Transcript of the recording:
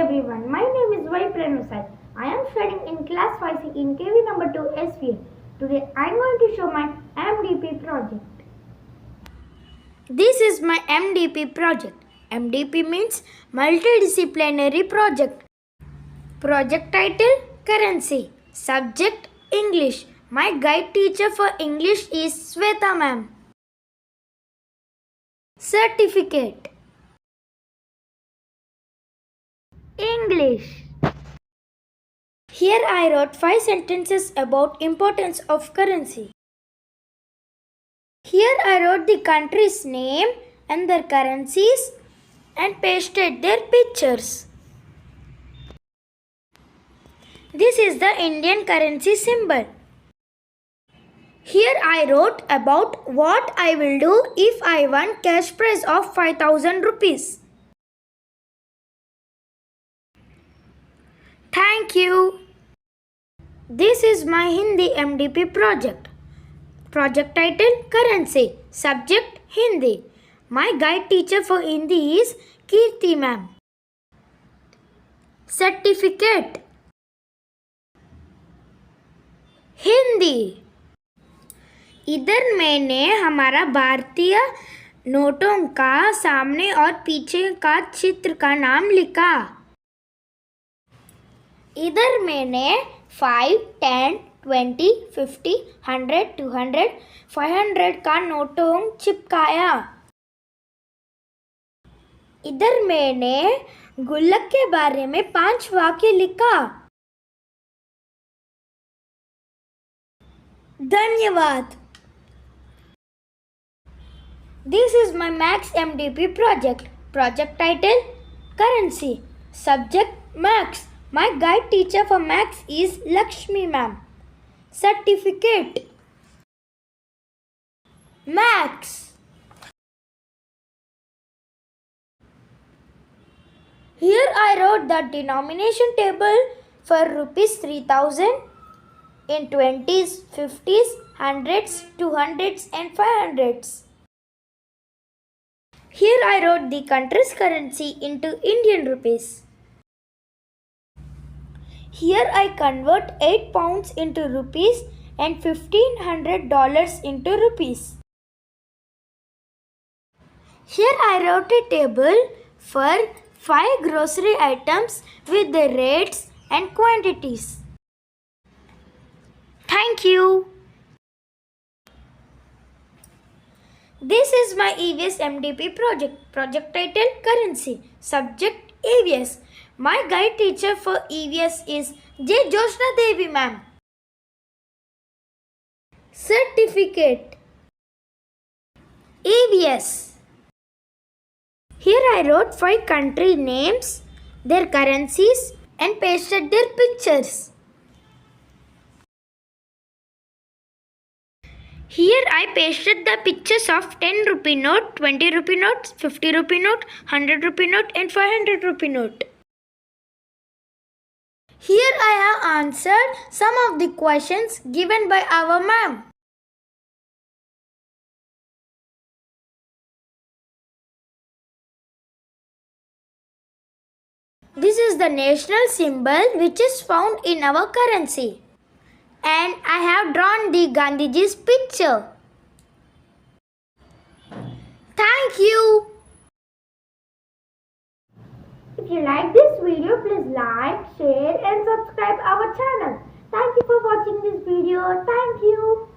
everyone, my name is Pranusa. I am studying in class 5C in KV number 2 SVA. Today I am going to show my MDP project. This is my MDP project. MDP means multidisciplinary project. Project title Currency. Subject English. My guide teacher for English is Sweta ma'am. Certificate English. Here I wrote 5 sentences about importance of currency. Here I wrote the country's name and their currencies and pasted their pictures. This is the Indian currency symbol. Here I wrote about what I will do if I won cash prize of 5,000 rupees. Thank you. This is my Hindi MDP project. Project title Currency. Subject Hindi. My guide teacher for Hindi is Kirti ma'am. Certificate Hindi. इधर मैंने हमारा भारतीय नोटों का सामने और पीछे का चित्र का नाम लिखा. इधर मैंने 5, 10, 20, 50, 100, 200, 500 का नोटों चिपकाया. इधर मैंने गुल्लक के बारे में 5 वाक्य लिखा. धन्यवाद. This is my Max MDP project. Project title Currency. Subject Max. My guide teacher for Max is Lakshmi ma'am. Certificate Max. Here I wrote the denomination table for rupees 3,000 in 20s, 50s, 100s, 200s and 500s. Here I wrote the country's currency into Indian rupees. Here I convert 8 pounds into rupees and $1,500 into rupees. Here I wrote a table for 5 grocery items with the rates and quantities. Thank you. This is my EVS MDP project. Project title Currency. Subject EVS. My guide teacher for EVS is J. Joshna Devi ma'am. Certificate EVS. Here I wrote 5 country names, their currencies and pasted their pictures. Here I pasted the pictures of 10 rupee note, 20 rupee note, 50 rupee note, 100 rupee note and 500 rupee note. Here I have answered some of the questions given by our ma'am. This is the national symbol which is found in our currency. And I have drawn the Gandhiji's picture. Thank you. If you like this video, please like, share and subscribe our channel. Thank you for watching this video. Thank you.